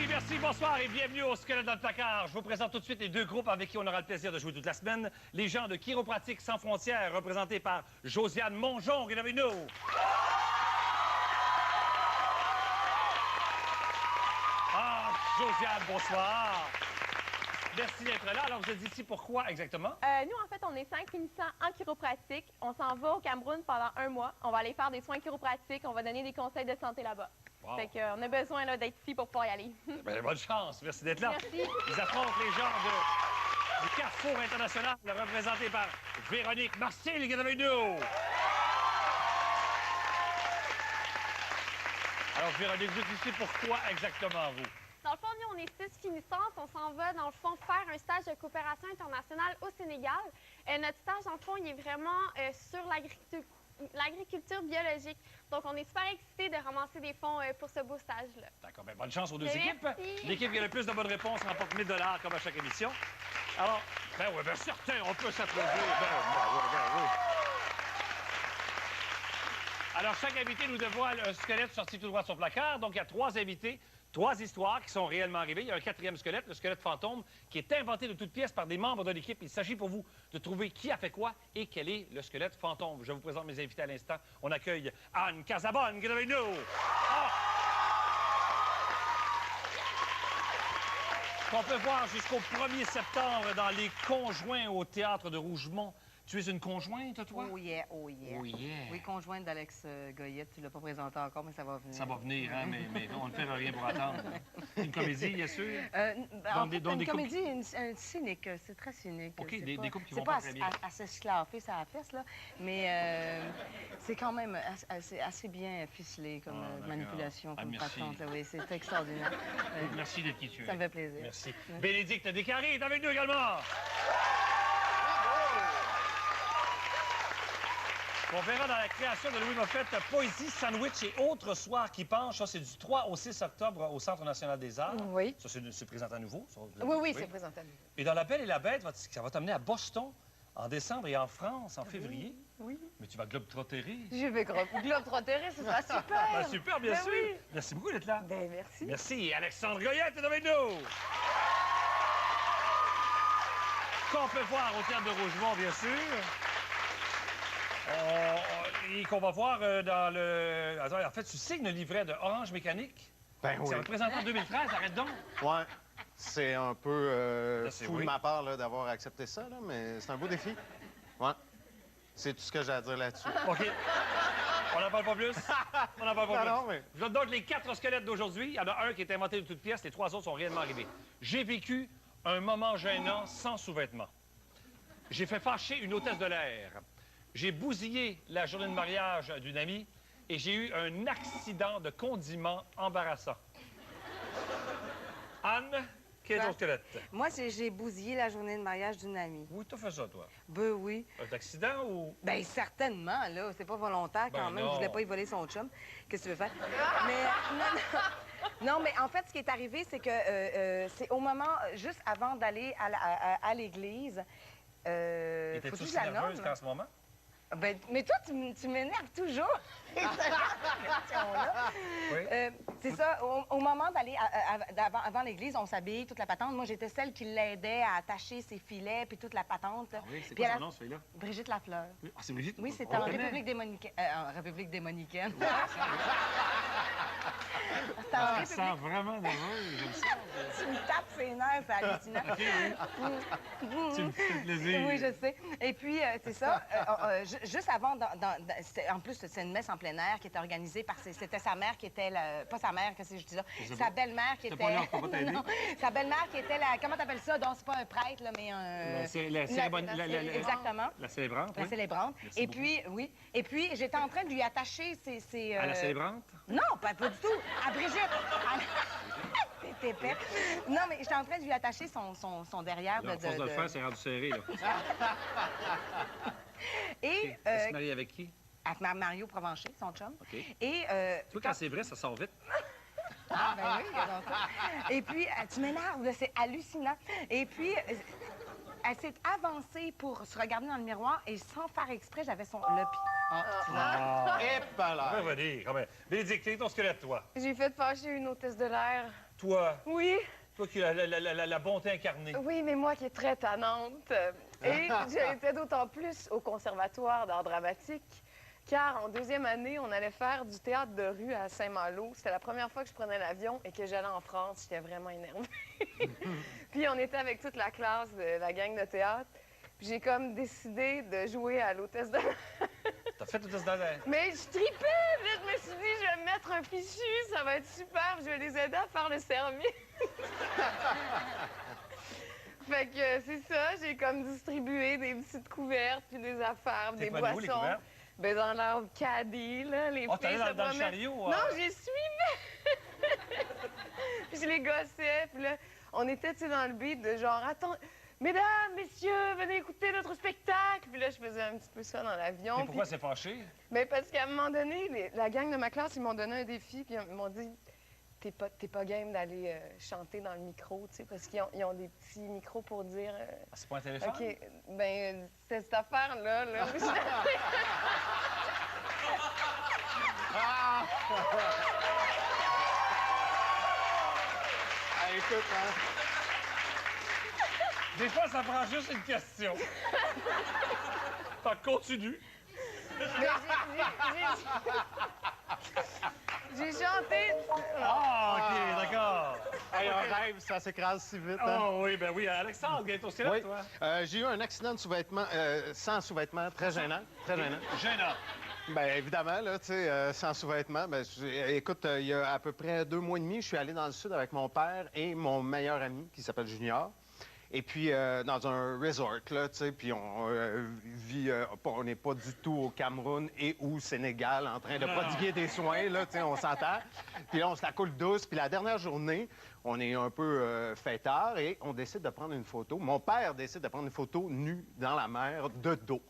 Merci, bonsoir et bienvenue au Squelette dans le placard. Je vous présente tout de suite les deux groupes avec qui on aura le plaisir de jouer toute la semaine. Les gens de Chiropratique Sans Frontières, représentés par Josiane Mongeon, qui est avec nous. Ah, Josiane, bonsoir. Merci d'être là. Alors, vous êtes ici pourquoi exactement? Nous, en fait, on est 5 finissants en chiropratique. On s'en va au Cameroun pendant 1 mois. On va aller faire des soins chiropratiques. On va donner des conseils de santé là-bas. Wow. Fait qu'on a besoin d'être ici pour pouvoir y aller. Bien, bonne chance. Merci d'être là. Merci. Ils affrontent les gens du Carrefour International, représenté par Véronique Marcel, qui est avec nous. Alors, Véronique, vous êtes ici pourquoi exactement, vous? Dans le fond, nous, on est 6 finissantes. On s'en va, dans le fond, faire un stage de coopération internationale au Sénégal. Notre stage, dans le fond, il est vraiment sur l'agriculture biologique. Donc, on est super excités de ramasser des fonds pour ce beau stage-là. D'accord. Bien, bonne chance aux deux Merci. équipes. L'équipe qui a le plus de bonnes réponses remporte 1 000 $ comme à chaque émission. Alors, ben oui, bien certain, on peut s'applaudir. Oui. Alors, chaque invité nous dévoile un squelette sorti tout droit de son placard. Donc, il y a 3 invités, 3 histoires qui sont réellement arrivées. Il y a un 4e squelette, le squelette fantôme, qui est inventé de toutes pièces par des membres de l'équipe. Il s'agit pour vous de trouver qui a fait quoi et quel est le squelette fantôme. Je vous présente mes invités à l'instant. On accueille Anne Casabonne qui est avec nous. Ah! Qu'on peut voir jusqu'au 1er septembre dans Les Conjoints au Théâtre de Rougemont. Tu es une conjointe, toi? Oh yeah, oh yeah. Oh yeah. Oui, conjointe d'Alex Goyette. Tu ne l'as pas présenté encore, mais ça va venir. Ça va venir, hein, mais on ne fait rien pour attendre. Une comédie, bien sûr? En fait, une comédie cynique. C'est très cynique. OK, des couples qui vont pas pas très bien. C'est pas assez sclaffé, ça la fesse, là, mais c'est quand même assez bien ficelé comme manipulation, comme patente. Oui, c'est extraordinaire. Merci d'être qui tu es. Ça me fait plaisir. Merci. Bénédicte Descarrés est avec nous également. On verra dans la création de Louis Moffett Poésie, Sandwich et autres soirs qui penchent. Ça, c'est du 3 au 6 octobre au Centre national des arts. Oui. Ça, c'est présenté à nouveau. Oui, c'est présenté à nouveau. Et dans La Belle et la Bête, ça va t'amener à Boston en décembre et en France en février. Oui. Mais tu vas globe-trotterer. Je vais globe-trotterer, ce sera super. Ben, super, bien sûr. Oui. Merci beaucoup d'être là. Ben, merci. Merci. Alexandre Goyette est avec nous. Qu'on peut voir au Théâtre de Rougemont, bien sûr. Et qu'on va voir dans le... Attends, en fait, tu signes le livret de Orange Mécanique. Ben oui. C'est représenté en 2013, arrête donc. Ouais. C'est un peu fou oui. de ma part d'avoir accepté ça, là, mais c'est un beau défi. Ouais. C'est tout ce que j'ai à dire là-dessus. OK. On n'en parle pas plus? On n'en parle pas plus. Non, mais... Je vous donne donc les 4 squelettes d'aujourd'hui. Il y en a un qui est inventé de toutes pièces. Les 3 autres sont réellement arrivés. J'ai vécu un moment gênant sans sous-vêtements. J'ai fait fâcher une hôtesse de l'air. J'ai bousillé la journée de mariage d'une amie et j'ai eu un accident de condiment embarrassant. Anne, quel est ton squelette? Moi, j'ai bousillé la journée de mariage d'une amie. Oui, t'as fait ça, toi. Ben oui. Un accident ou... Ben certainement, là. C'est pas volontaire quand Ben même. non. Je voulais pas y voler son chum. Qu'est-ce que tu veux faire? Mais non, mais en fait, ce qui est arrivé, c'est que c'est au moment, juste avant d'aller à l'église, Étais-tu faut-tu aussi que je la nerveuse nomme? qu'en ce moment? Ben, mais toi, tu m'énerves toujours. Oui. C'est ça, au moment d'aller avant l'église, on s'habille, toute la patente. Moi, j'étais celle qui l'aidait à attacher ses filets, puis toute la patente. Là. Oui, c'est Puis quoi son nom, celui-là? Brigitte Lafleur. Ah, c'est Brigitte? Oui, c'est On en connaît. République démonicaine. En République démonicaine. C'est en Ça République... sent vraiment nerveux, j'aime ça. Tu me tapes ses nerfs, c'est hallucinant. Tu me fais plaisir. Oui, je sais. Et puis, c'est ça, juste avant, en plus, c'est une messe en plein air qui était organisée par... C'était sa mère qui était... Pas sa mère, qu'est-ce que je dis là? Sa belle-mère qui T'es était... pas là, je peux pas t'aider. Non, sa belle-mère qui était la... Comment t'appelles ça? Donc, c'est pas un prêtre, là, mais un... La cérémonie... Exactement. La célébrante, La oui. célébrante. Merci Et beaucoup. puis, oui. Et puis, j'étais en train de lui attacher ses... À la célébrante? Non, pas du tout. À Brigitte. T'es épais. Non, mais j'étais en train de lui attacher son derrière Là, à force de le faire, c'est rendu serré, là. Et... Elle se marie avec qui? avec Mario Provencher, son chum. OK. Et... Tu vois, quand c'est vrai, ça sort vite. Ah, ben oui, regarde ça. Et puis, tu m'énerves, là, c'est hallucinant. Et puis, elle s'est avancée pour se regarder dans le miroir et sans faire exprès, j'avais le pied. Et pas là. On va dire, quand même. Bénédicte, quel est ton squelette, toi? J'ai fait fâcher une hôtesse de l'air. Toi, Oui, toi qui as la bonté incarnée. oui, mais moi qui est très tannante. Et j'étais d'autant plus au conservatoire d'art dramatique, car en deuxième année, on allait faire du théâtre de rue à Saint-Malo. C'était la première fois que je prenais l'avion et que j'allais en France. J'étais vraiment énervée. Puis on était avec toute la classe de la gang de théâtre. Puis j'ai comme décidé de jouer à l'hôtesse de l'air. T'as fait tout ça dans l'air. Mais je tripais! Puis je me suis dit, je vais me mettre un fichu, ça va être super, puis je vais les aider à faire le service. Fait que c'est ça, j'ai comme distribué des petites couvertes, puis des affaires, des prenais où, les boissons. couvertes? Ben dans leur caddie, là, les Oh, t'allais filles se dans le promènent. chariot? Non, j'ai suivi! Je les gossais, puis là, on était, tu sais, dans le beat de genre, attends, mesdames, messieurs, venez écouter notre spectacle! Puis là, je faisais un petit peu ça dans l'avion. Et pourquoi puis- c'est fâché? Mais parce qu'à un moment donné, la gang de ma classe, ils m'ont donné un défi, puis ils m'ont dit, t'es pas game d'aller chanter dans le micro, tu sais, parce qu'ils ont des petits micros pour dire... Ah, c'est pas un téléphone? OK, ben c'est cette affaire-là, là. Ah, écoute, hein? Des fois, ça prend juste une question. Fait que continue. Mais j'ai chanté... Ah, OK, d'accord. Hey, un rêve, ça s'écrase si vite, hein? Oh oui, ben oui. Alexandre, bientôt au squelette, Oui. toi? J'ai eu un accident de sous-vêtements, sans sous-vêtements, très gênant, très gênant. Gênant. Bien, évidemment, là, tu sais, sans sous-vêtements, ben, écoute, il y a à peu près 2 mois et demi, je suis allé dans le sud avec mon père et mon meilleur ami, qui s'appelle Junior. Et puis, dans un resort, là, tu sais, puis on vit, on n'est pas du tout au Cameroun et au Sénégal en train de prodiguer des soins, là, tu sais, on s'entend. Puis là, on se la coule douce. Puis la dernière journée, on est un peu fêtard et on décide de prendre une photo. Mon père décide de prendre une photo nue dans la mer, de dos.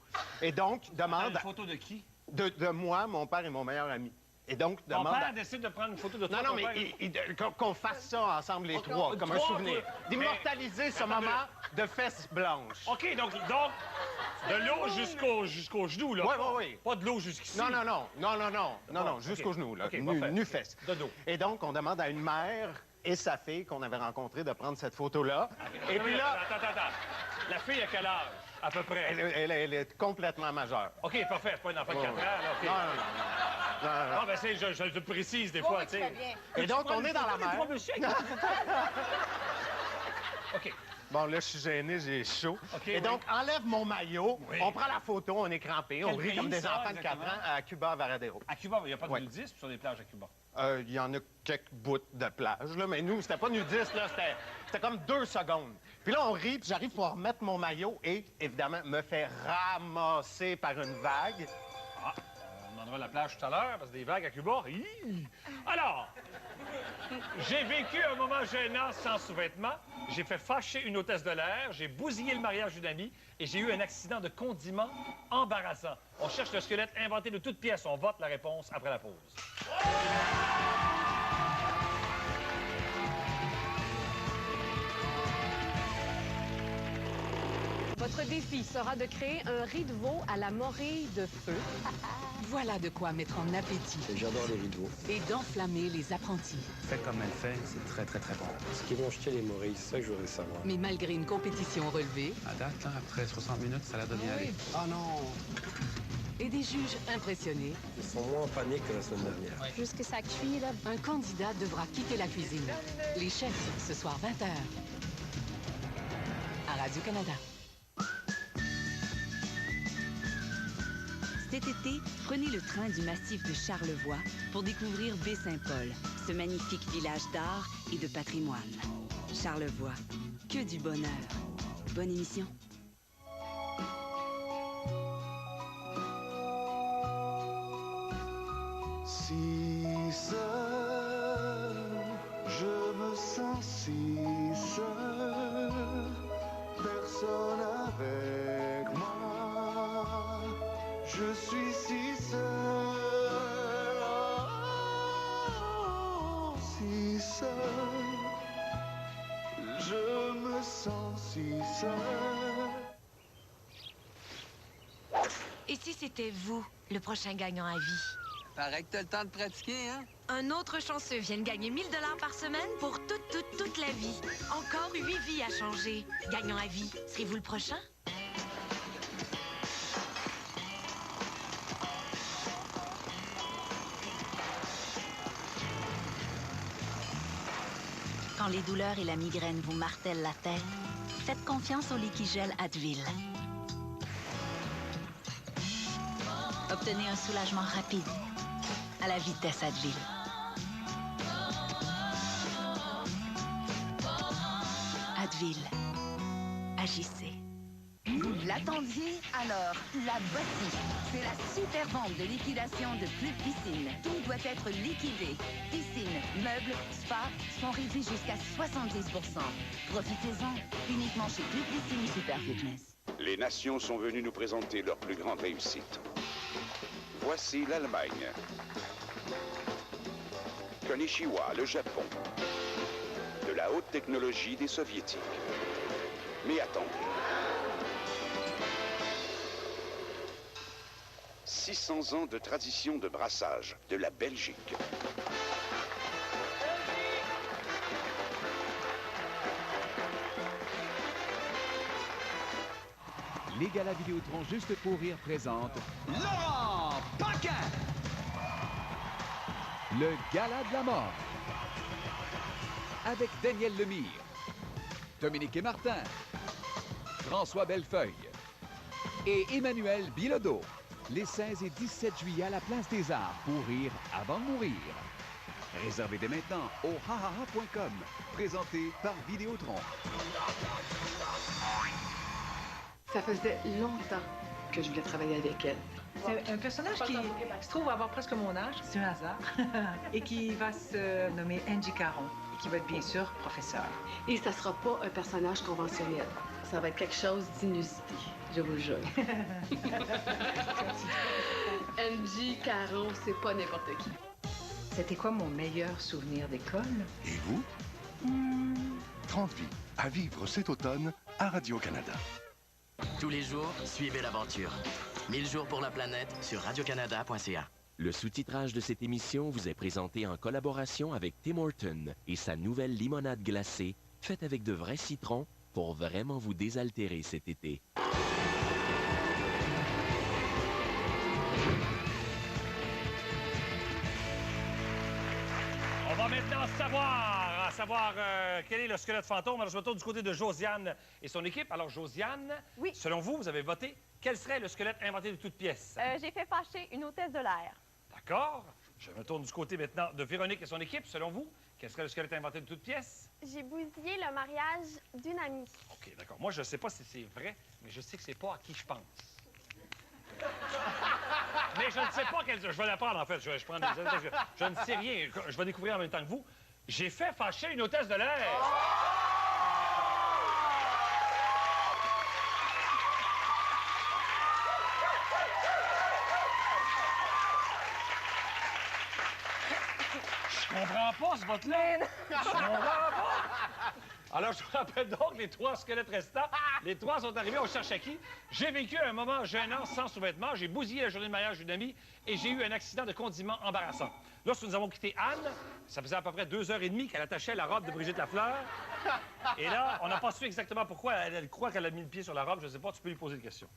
Et donc, demande Une photo de qui? de moi, mon père et mon meilleur ami. Et donc, Mon demande... père décide de prendre une photo de toi. Non, non, ton mais père. qu'on fasse ça ensemble, les trois, comme un trois, souvenir. toi. D'immortaliser ce moment de fesses blanches. OK, donc de l'eau jusqu'au genou, là. Oui, oui, oui. Pas de l'eau jusqu'ici. Non, non, non, non, non, non, non, non, OK. jusqu'aux genoux, là. OK, Nu, parfait. nu fesses. De dos. Et donc, on demande à une mère et sa fille qu'on avait rencontrées de prendre cette photo-là. Et puis là, Attends. La fille a quel âge, à peu près? elle est complètement majeure. OK, parfait. C'est pas une enfant de 4 ans, là. OK. Non, non, non, non, non, non. Ah, ben, je te précise des fois, tu sais. Et donc, on est dans la mer. OK. Bon, là, je suis gêné, j'ai chaud. OK, Et oui. donc, enlève mon maillot, Oui. on prend la photo, on est crampé, on Quel rit pays, comme des ça, enfants de 4 exactement? ans à Cuba, Varadero. À Cuba, il n'y a pas de Ouais. nudisme sur les plages à Cuba. Il y en a quelques bouts de plage, là, mais nous, c'était pas nudiste, là, c'était comme 2 secondes. Puis là, on rit, puis j'arrive pour remettre mon maillot et, évidemment, me fait ramasser par une vague. Ah, on demandera la plage tout à l'heure, parce que des vagues à Cuba. Hi! Alors, j'ai vécu un moment gênant sans sous-vêtements. J'ai fait fâcher une hôtesse de l'air. J'ai bousillé le mariage d'une amie. Et j'ai eu un accident de condiment embarrassant. On cherche le squelette inventé de toutes pièces. On vote la réponse après la pause. Votre défi sera de créer un riz de veau à la morille de feu. Voilà de quoi mettre en appétit J'adore les riz de veau. et d'enflammer les apprentis. Fait comme elle fait, c'est très, très, très bon. Est-ce qu'ils vont jeter les morilles? C'est ça que je voudrais savoir. Mais malgré une compétition relevée À date, là, après 60 minutes, ça a l'air de bien aller. Ah non! et des juges impressionnés, Ils sont moins en panique que la semaine dernière. Jusque ça cuit, là. un candidat devra quitter la cuisine. Les chefs, ce soir 20h. À Radio-Canada. Cet été, prenez le train du massif de Charlevoix pour découvrir Baie-Saint-Paul, ce magnifique village d'art et de patrimoine. Charlevoix, que du bonheur. Bonne émission. Si seul, je me sens si seul, personne avec moi, je suis si seul, oh, si seul, je me sens si seul. Et si c'était vous, le prochain gagnant à vie? Paraît que t'as le temps de pratiquer, hein? Un autre chanceux vient de gagner 1000 $ par semaine pour toute la vie. Encore 8 vies à changer. Gagnant à vie, serez-vous le prochain? Quand les douleurs et la migraine vous martèlent la tête, faites confiance au Liquigel Advil. Obtenez un soulagement rapide à la vitesse Advil. Advil. Agissez. Vous l'attendiez? Alors, la voici. C'est la super vente de liquidation de Club Piscine. Tout doit être liquidé. Piscine, meubles, spa sont réduits jusqu'à 70%. Profitez-en uniquement chez Club Piscine Super Fitness. Les nations sont venues nous présenter leur plus grande réussite. Voici l'Allemagne. Konishiwa, le Japon. De la haute technologie des Soviétiques. Mais attendez. 600 ans de tradition de brassage de la Belgique. Les galas Vidéotron Juste pour rire présentent Laurent Paquin. Le gala de la mort. Avec Daniel Lemire, Dominique et Martin, François Bellefeuille et Emmanuel Bilodeau. Les 16 et 17 juillet à la Place des Arts pour rire avant de mourir. Réservez dès maintenant au hahaha.com. Présenté par Vidéotron. Ça faisait longtemps que je voulais travailler avec elle. C'est un personnage qui se trouve avoir presque mon âge, c'est un hasard, et qui va se nommer Angie Caron, et qui va être bien sûr professeur. Et ça sera pas un personnage conventionnel. Ça va être quelque chose d'inusité, je vous le jure. Angie Caron, c'est pas n'importe qui. C'était quoi mon meilleur souvenir d'école? Et vous? 30 vies à vivre cet automne à Radio-Canada. Tous les jours, suivez l'aventure. 1000 jours pour la planète sur radiocanada.ca. Le sous-titrage de cette émission vous est présenté en collaboration avec Tim Horton et sa nouvelle limonade glacée, faite avec de vrais citrons pour vraiment vous désaltérer cet été. On va maintenant savoir quel est le squelette fantôme. Alors, je me tourne du côté de Josiane et son équipe. Alors, Josiane, oui. Selon vous, vous avez voté. Quel serait le squelette inventé de toutes pièces? J'ai fait fâcher une hôtesse de l'air. D'accord. Je me tourne du côté maintenant de Véronique et son équipe. Selon vous, quel serait le squelette inventé de toutes pièces? J'ai bousillé le mariage d'une amie. OK, d'accord. Moi, je ne sais pas si c'est vrai, mais je sais que c'est pas à qui je pense. Mais je ne sais pas quel... Je vais l'apprendre, en fait. Je prends des... je ne sais rien. Je vais découvrir en même temps que vous. J'ai fait fâcher une hôtesse de l'air. Je comprends pas ce vote-là. Je comprends pas. Alors, je vous rappelle donc les 3 squelettes restants. Les 3 sont arrivés, on cherche à qui. J'ai vécu un moment gênant sans sous-vêtements. J'ai bousillé la journée de mariage d'une amie et j'ai eu un accident de condiment embarrassant. Lorsque nous avons quitté Anne, ça faisait à peu près 2h30 qu'elle attachait la robe de Brigitte Lafleur. Et là, on n'a pas su exactement pourquoi. Elle croit qu'elle a mis le pied sur la robe. Je ne sais pas, tu peux lui poser des questions.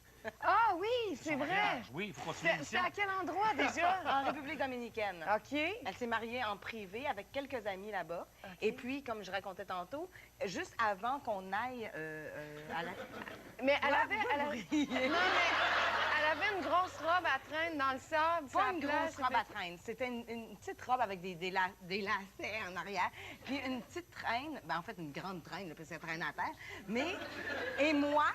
Ah oui, c'est vrai. Oui, il faut continuer. C'est à quel endroit déjà? En République dominicaine. OK. Elle s'est mariée en privé avec quelques amis là-bas. Okay. Et puis, comme je racontais tantôt, juste avant qu'on aille à la... Mais elle avait... Non, mais elle avait une grosse robe à traîne dans le sable. Pas une grosse robe à traîne. C'était une petite robe avec des lacets en arrière. Puis une petite traîne, ben en fait une grande traîne, là, parce qu'elle traîne à terre. Mais, et moi...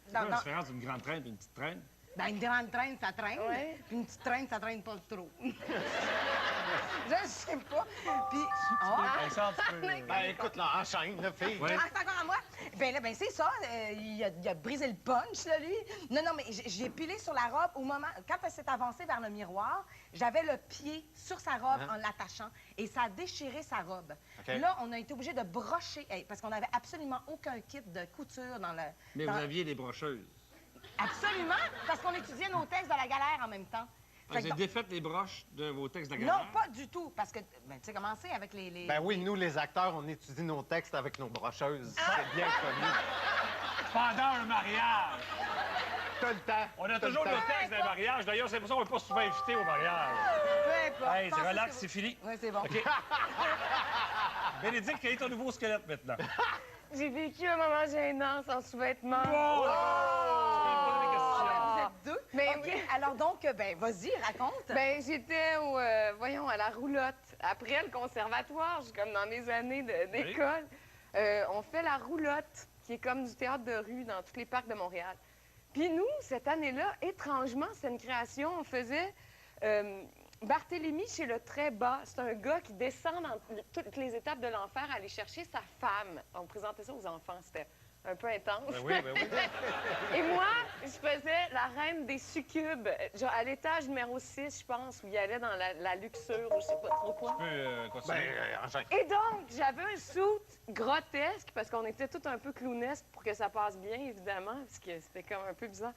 C'est quoi la différence d'une grande traîne et une petite traîne? Ben, une grande traîne, ça traîne. Ouais. Puis une petite traîne, ça traîne pas trop. Je sais pas. Puis... Ben, écoute, là, enchaîne, là, fille. Ouais. Ah, c'est encore à moi? Ben là, ben c'est ça. Il a brisé le punch, là, lui. Non, mais j'ai pilé sur la robe au moment... Quand elle s'est avancée vers le miroir, j'avais le pied sur sa robe en l'attachant et ça a déchiré sa robe. Okay. Là, on a été obligé de brocher parce qu'on n'avait absolument aucun kit de couture dans le... Mais vous aviez des brocheuses. Absolument, parce qu'on étudiait nos textes de la galère en même temps. Vous avez défait les broches de vos textes de grammaire? Non, pas du tout, parce que, ben, tu sais, comment c'est avec les... Ben oui, nous, les acteurs, on étudie nos textes avec nos brocheuses. C'est bien connu. Pendant un mariage! T'as le temps. On a toujours nos textes d'un mariage. D'ailleurs, c'est pour ça qu'on n'est pas souvent invités au mariage. Peu importe. Hey, relax, c'est fini. Oui, c'est bon. OK. Bénédicte, quel est ton nouveau squelette maintenant? J'ai vécu un moment gênant sans sous-vêtements. Wow! Vous êtes deux? Mais OK, oui. alors donc, ben, vas-y, raconte. Ben, j'étais au, voyons, à la roulotte. Après le conservatoire, je suis comme dans mes années d'école. On fait la roulotte, qui est comme du théâtre de rue dans tous les parcs de Montréal. Puis nous, cette année-là, étrangement, c'était une création. On faisait Barthélemy chez le très bas. C'est un gars qui descend dans toutes les étapes de l'enfer à aller chercher sa femme. On présentait ça aux enfants. C'était un peu intense. Ben oui, ben oui. Et moi, je faisais la reine des succubes, genre à l'étage numéro 6, je pense, où il y allait dans la luxure, ou je sais pas trop quoi. Tu peux continuer. Et donc, j'avais un suit grotesque, parce qu'on était tous un peu clownesques pour que ça passe bien, évidemment, parce que c'était comme un peu bizarre.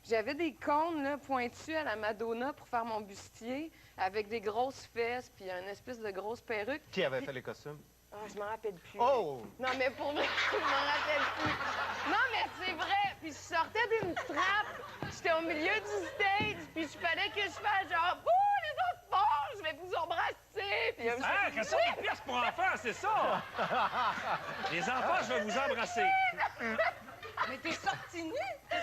J'avais des cônes là, pointus à la Madonna pour faire mon bustier, avec des grosses fesses, puis une espèce de grosse perruque. Qui avait fait les costumes? Ah, je m'en rappelle plus. Oh! Non, mais pour vrai, je m'en rappelle plus. Non, mais c'est vrai. Puis je sortais d'une trappe. J'étais au milieu du stage. Puis il fallait que je fasse genre, bouh, les enfants, je vais vous embrasser. Puis Ah, que ça, des pièces pour enfants, c'est ça! Les enfants, je vais vous embrasser. Mais t'es sortie nue? Non,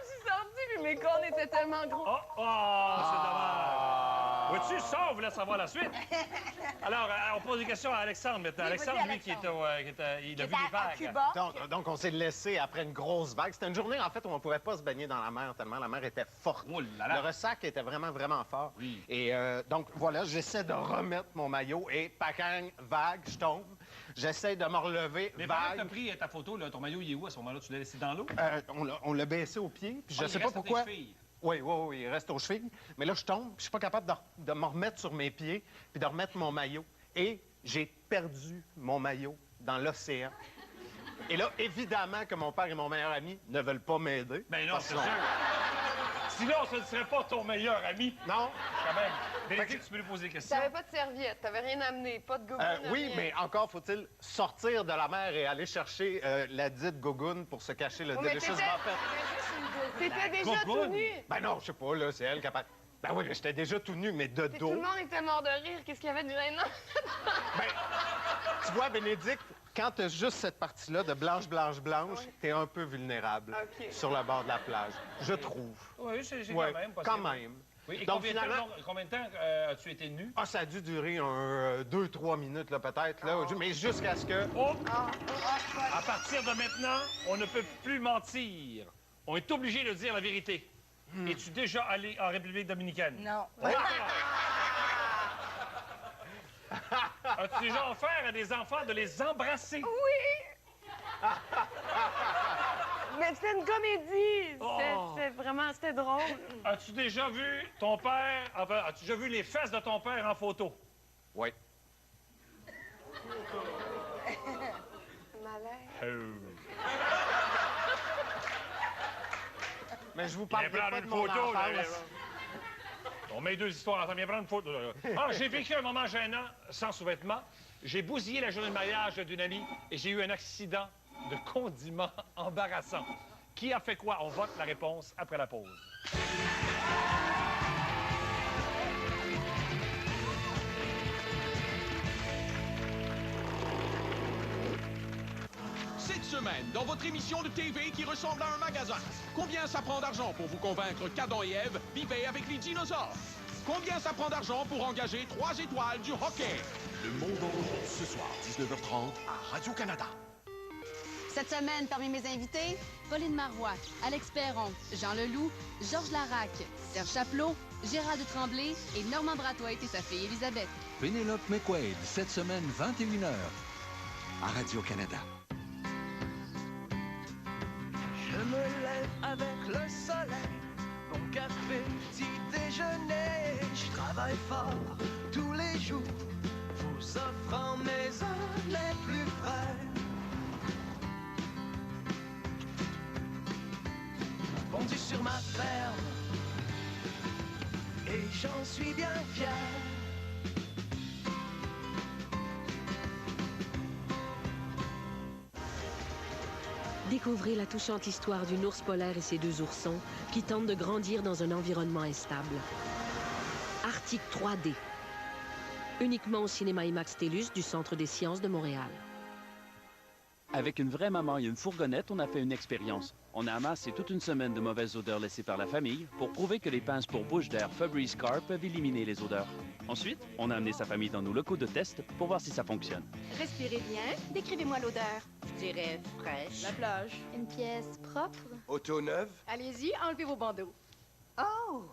je suis sortie, puis mes cornes étaient tellement gros. Oh, c'est dommage. Vois-tu, ça, on voulait savoir la suite. Alors, on pose des questions à Alexandre maintenant. Oui, Alexandre, vas-y, lui, il a vu les vagues. Cuba. Donc, on s'est laissé après une grosse vague. C'était une journée, en fait, où on ne pouvait pas se baigner dans la mer tellement la mer était forte. Oh là là. Le ressac était vraiment, vraiment fort. Oui. Et donc, voilà, j'essaie de remettre mon maillot et, pacang, vague, je tombe. J'essaie de me relever, Mais pendant que vague. t'as pris ta photo, là, ton maillot, il est où à ce moment-là? Tu l'as laissé dans l'eau? On l'a baissé au pied, puis je il sais reste pas à tes pourquoi. chevilles. Oui, il reste aux chevilles. Mais là, je tombe, puis je suis pas capable de me remettre sur mes pieds, puis de remettre mon maillot. Et j'ai perdu mon maillot dans l'océan. Et là, évidemment que mon père et mon meilleur ami ne veulent pas m'aider. Ben non, Parce c'est qu'on- sûr. Sinon, ce ne serait pas ton meilleur ami. Non. Quand même. Bénédicte, tu peux lui poser des questions? T'avais pas de serviette, t'avais rien amené, pas de gogoune. Oui, rien. mais encore faut-il sortir de la mer et aller chercher la dite gogoune pour se cacher le Oh, mais délicieux t'étais- buffet. T'étais déjà tout nu. Ben non, je sais pas, là, c'est elle capable. Ben oui, mais j'étais déjà tout nu, mais de Puis tout dos. le monde était mort de rire. Qu'est-ce qu'il y avait de gênant? Tu vois, Bénédicte, quand t'as juste cette partie-là de blanche, t'es un peu vulnérable OK. sur le bord de la plage, je trouve. Oui, c'est Ouais, quand même quand possible. même. Oui, et Donc, combien, finalement- combien de temps as-tu été nu? Ah, ça a dû durer 2-3 minutes, là, peut-être, là, mais jusqu'à ce que... Oh! À partir de maintenant, on ne peut plus mentir. On est obligé de dire la vérité. Es-tu déjà allé en République dominicaine? Non. As-tu déjà offert à des enfants de les embrasser? Oui! Mais c'était une comédie. Oh. C'était vraiment, c'était drôle. As-tu déjà vu ton père... Enfin, as-tu déjà vu les fesses de ton père en photo? Oui. Malaise. Mais je vous parle Viens prendre pas de une mon photo, enfance. là. On met deux histoires ensemble. Viens prendre une photo. Ah, j'ai vécu un moment gênant, sans sous-vêtements. J'ai bousillé la journée de mariage d'une amie et j'ai eu un accident de condiment embarrassant. Qui a fait quoi? On vote la réponse après la pause. Cette semaine, dans votre émission de TV qui ressemble à un magasin, combien ça prend d'argent pour vous convaincre qu'Adam et Ève vivaient avec les dinosaures? Combien ça prend d'argent pour engager 3 étoiles du hockey? Le monde en rouge, ce soir, 19h30, à Radio-Canada. Cette semaine, parmi mes invités, Pauline Marois, Alex Perron, Jean Leloup, Georges Larac, Serge Chapelot, Gérald Tremblay et Normand Bratoit et sa fille Elisabeth. Pénélope McQuaid, cette semaine, 21h. À Radio-Canada. Je me lève avec le soleil, bon café, petit déjeuner. Je travaille fort tous les jours, vous offrant mes heures les plus frais. Pondu sur ma ferme, et j'en suis bien fier. Découvrez la touchante histoire d'une ours polaire et ses 2 oursons qui tentent de grandir dans un environnement instable. Arctique 3D. Uniquement au cinéma IMAX TELUS du Centre des sciences de Montréal. Avec une vraie maman et une fourgonnette, on a fait une expérience. On a amassé toute une semaine de mauvaises odeurs laissées par la famille pour prouver que les pinces pour bouche d'air Febreze Car peuvent éliminer les odeurs. Ensuite, on a amené sa famille dans nos locaux de test pour voir si ça fonctionne. Respirez bien. Décrivez-moi l'odeur. Je dirais fraîche. La plage. Une pièce propre. Auto neuve? Allez-y, enlevez vos bandeaux. Oh!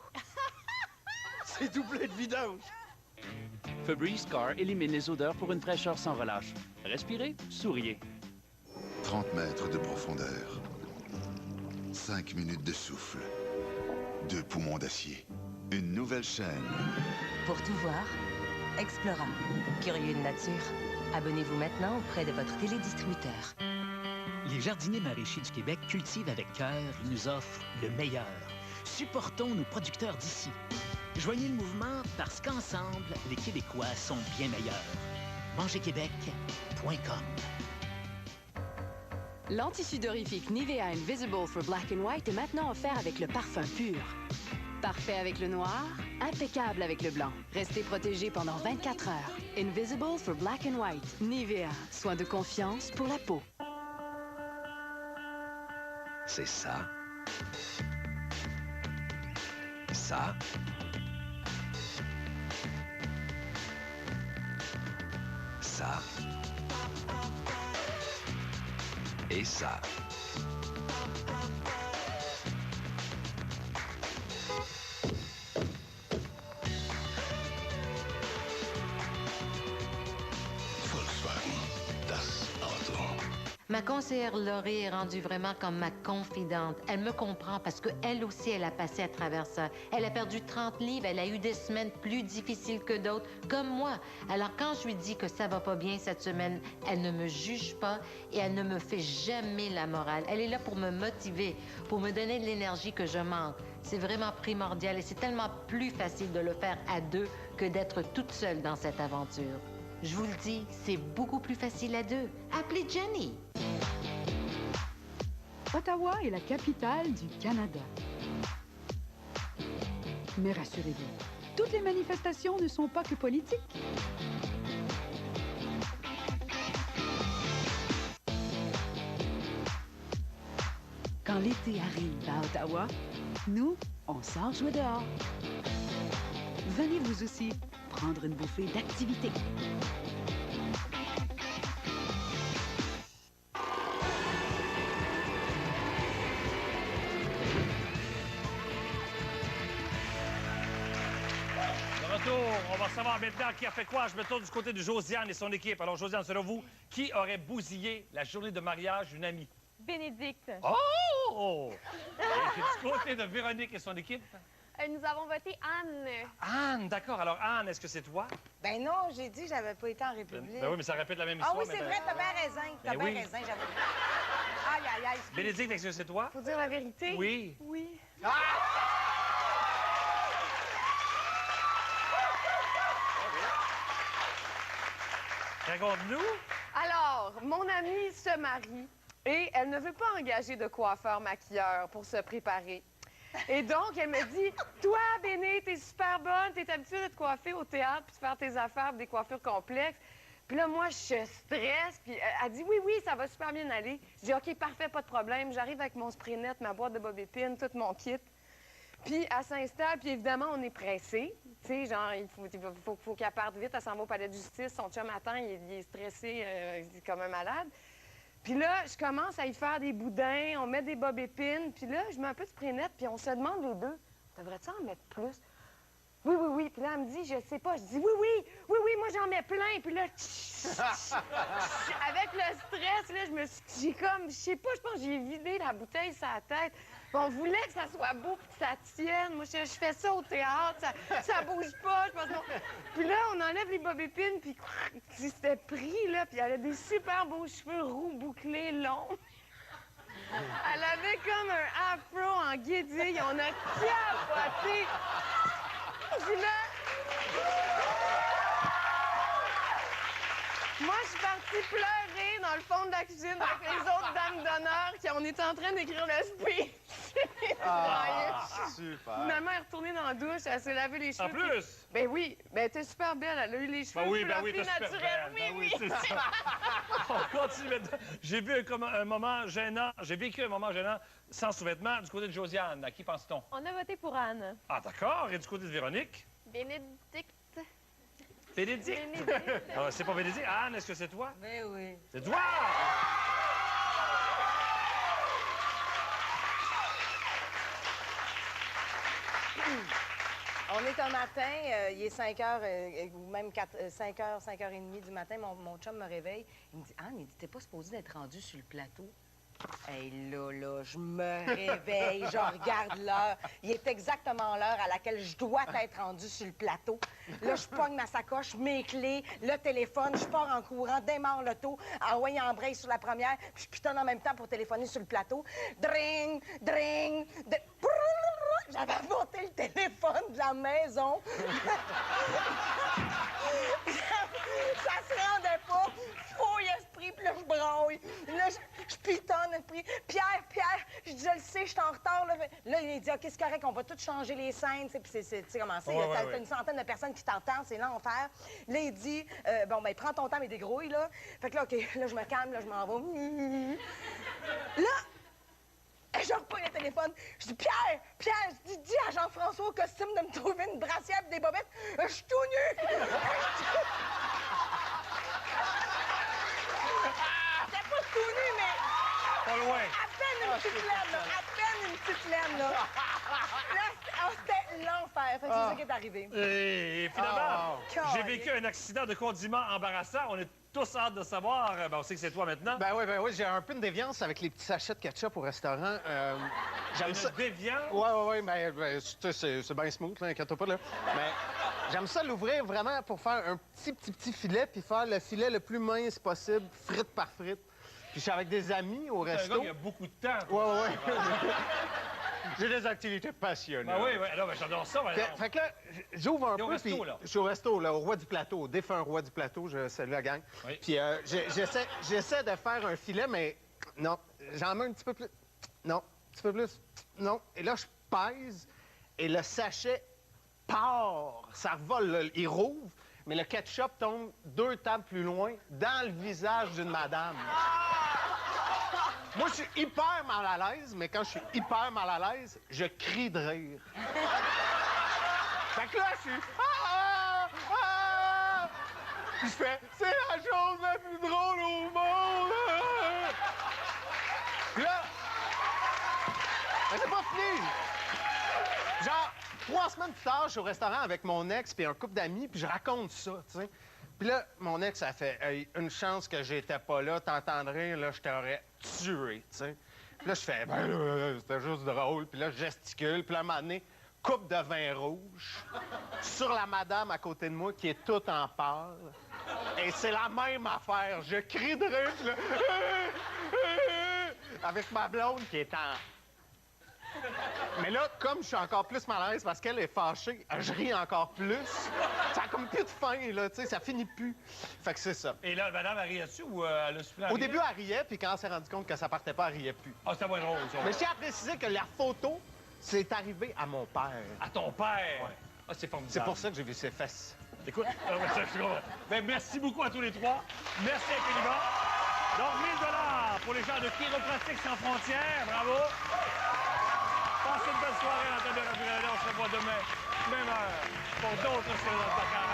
C'est doublé de vidange. Febreze Car élimine les odeurs pour une fraîcheur sans relâche. Respirez, souriez. 30 mètres de profondeur. 5 minutes de souffle. 2 poumons d'acier. Une nouvelle chaîne. Pour tout voir, Explora. Curieux de nature. Abonnez-vous maintenant auprès de votre télédistributeur. Les jardiniers maraîchers du Québec cultivent avec cœur et nous offrent le meilleur. Supportons nos producteurs d'ici. Joignez le mouvement parce qu'ensemble, les Québécois sont bien meilleurs. mangerquebec.com. L'anti-sudorifique Nivea Invisible for Black and White est maintenant offert avec le parfum pur. Parfait avec le noir, impeccable avec le blanc. Restez protégé pendant 24 heures. Invisible for Black and White. Nivea, soin de confiance pour la peau. C'est ça. Ça. Ça. Et ça. Volkswagen, das Auto. Ma conseillère Laurie est rendue vraiment comme ma confidente. Elle me comprend parce qu'elle aussi, elle a passé à travers ça. Elle a perdu 30 livres, elle a eu des semaines plus difficiles que d'autres, comme moi. Alors quand je lui dis que ça va pas bien cette semaine, elle ne me juge pas et elle ne me fait jamais la morale. Elle est là pour me motiver, pour me donner de l'énergie que je manque. C'est vraiment primordial et c'est tellement plus facile de le faire à 2 que d'être toute seule dans cette aventure. Je vous le dis, c'est beaucoup plus facile à 2. Appelez Jenny. Ottawa est la capitale du Canada. Mais rassurez-vous, toutes les manifestations ne sont pas que politiques. Quand l'été arrive à Ottawa, nous, on sort jouer dehors. Venez vous aussi prendre une bouffée d'activité. On va savoir maintenant qui a fait quoi. Je me tourne du côté de Josiane et son équipe. Alors, Josiane, selon vous, qui aurait bousillé la journée de mariage d'une amie? Bénédicte. Oh! Et du côté de Véronique et son équipe? Nous avons voté Anne. Anne, d'accord. Alors, Anne, est-ce que c'est toi? Ben non, j'ai dit que j'avais pas été en République. Ben oui, mais ça répète la même histoire. Ah oui, c'est vrai, t'as bien raison. T'as Ben bien oui. raison, j'avoue. Aïe, aïe, aïe. Bénédicte, est-ce que c'est toi? Faut dire la vérité? Oui. Oui. Raconte-nous. Alors, mon amie se marie et elle ne veut pas engager de coiffeur-maquilleur pour se préparer. Et donc, elle me dit, toi, Béné, t'es super bonne, t'es habituée de te coiffer au théâtre puis de faire tes affaires, des coiffures complexes. Puis là, moi, je stresse. Puis elle dit, oui, ça va super bien aller. Je dis, OK, parfait, pas de problème. J'arrive avec mon spray net, ma boîte de bobépines, tout mon kit. Puis elle s'installe, puis évidemment, on est pressé. Tu sais, genre, il faut qu'elle parte vite. Elle s'en va au palais de justice. Son chum attend, il est stressé, il est comme un malade. Puis là, je commence à y faire des boudins, on met des bobépines. Puis là, je mets un peu de spray net, puis on se demande les deux, devrais-tu en mettre plus? Oui. Puis là, elle me dit, je sais pas. Je dis, oui, moi, j'en mets plein. Puis là, avec le stress, là, j'ai comme, je sais pas, je pense que j'ai vidé la bouteille sur la tête. Puis on voulait que ça soit beau puis que ça tienne. Moi, je fais ça au théâtre, ça bouge pas. Je pense non. Puis là, on enlève les bobépines, puis c'était pris, là. Puis elle a des super beaux cheveux roux, bouclés, longs. Elle avait comme un afro en guédille. On a capoté. Gina! Moi, je suis partie pleurer dans le fond de la cuisine avec les autres dames d'honneur qui on était en train d'écrire le speech. Super. Finalement, elle est retournée dans la douche, elle s'est lavé les cheveux. En plus? Ben oui, ben t'es super belle, elle a eu les cheveux oui, t'es super naturels. belle. Oui, c'est ça. On continue maintenant. J'ai vu un moment gênant, j'ai vécu un moment gênant sans sous-vêtements du côté de Josiane. À qui pense-t-on? On a voté pour Anne. Ah, d'accord. Et du côté de Véronique? Bénédicte. Bénédicte? Ah, c'est pas Bénédicte. Anne, est-ce que c'est toi? Ben oui. C'est toi! On est un matin, il est 5 h, ou même 5 h, 5h30 du matin, mon chum me réveille. Il me dit, Anne, il dit, t'es pas supposée d'être rendue sur le plateau. Hey, là, je me réveille, je regarde l'heure. Il est exactement l'heure à laquelle je dois être rendue sur le plateau. Là, je pogne ma sacoche, mes clés, le téléphone, je pars en courant, démarre l'auto, envoyé embraye sur la première, puis je pitonne en même temps pour téléphoner sur le plateau. Dring, dring, j'avais monté le téléphone de la maison. Ça se rendait pas. Fouille esprit, puis là, je braille. Là, je pitonne esprit. Pierre, je dis, je le sais, je suis en retard. Là, il dit, OK, c'est correct, on va tout changer les scènes. Puis tu sais comment c'est. T'as une centaine de personnes qui t'entendent, c'est l'enfer. Là, il dit, bon, ben, prends ton temps, mais dégrouille, là. Fait que là, OK, là, je me calme, là, je m'en vais. Là, je reprends le téléphone. Je dis, Pierre, je dis à Jean-François au costume de me trouver une brassière et des bobettes. Je suis tout nu. J'étais pas tout nu, mais... Pas loin. À peine une petite laine, là. À peine une petite laine, là. Là, c'était l'enfer. Fait que c'est ça qui est arrivé. Et finalement, j'ai vécu un accident de condiment embarrassant. On est tous hâte de savoir. Ben, on sait que c'est toi maintenant. Ben oui, j'ai un peu de déviance avec les petits sachets de ketchup au restaurant. J'aime ça. Déviance? Oui, mais c'est bien smooth, là, inquiète-toi pas, là. Mais j'aime ça l'ouvrir vraiment pour faire un petit filet, puis faire le filet le plus mince possible, frite par frite. Puis je suis avec des amis au resto. C'est un gars qui a beaucoup de temps. Oui. J'ai des activités passionnantes. Ben oui, ben, j'adore ça. Fait que là, j'ouvre un peu, resto, puis là. je suis au resto, là, au Roi du Plateau, au défunt Roi du Plateau, je salue la gang. Oui. Puis j'essaie de faire un filet, mais non, j'en mets un petit peu plus. Non, un petit peu plus. Non. Et là, je pèse, et le sachet part. Ça revole, là, il rouvre, mais le ketchup tombe 2 tables plus loin, dans le visage d'une madame. Moi, je suis hyper mal à l'aise, mais quand je suis hyper mal à l'aise, je crie de rire. Fait que là, je suis... Puis je fais... C'est la chose la plus drôle au monde! Puis là... Mais c'est pas fini! Genre, 3 semaines plus tard, je suis au restaurant avec mon ex puis un couple d'amis, puis je raconte ça, tu sais. Puis là, mon ex a fait hey, une chance que j'étais pas là, t'entendrais, là, je t'aurais tué, tu sais. Puis là, je fais ben, c'était juste drôle. Puis là, je gesticule. Puis là, à un moment donné, coupe de vin rouge sur la madame à côté de moi qui est toute en pâle. Et c'est la même affaire. Je crie de rire, puis là, avec ma blonde qui est en... Mais là, comme je suis encore plus mal à l'aise parce qu'elle est fâchée, je ris encore plus. Ça a comme plus de fin, là, tu sais, ça finit plus. Fait que c'est ça. Et là, madame, elle riait-tu ou elle a su Au début, elle riait, puis quand elle s'est rendue compte que ça partait pas, elle riait plus. Ah, c'était moins drôle, ça. Mais je tiens à préciser que la photo, c'est arrivé à mon père. À ton père? Ouais. Ah, c'est formidable. C'est pour ça que j'ai vu ses fesses. Écoute, ben, merci beaucoup à tous les trois. Merci infiniment. Donc, 1 000 $ pour les gens de Chiropratique sans frontières. Bravo. Passez une belle soirée à l'antenne de Radio-Canada. On se revoit demain, même heure, pour d'autres séries dans le placard.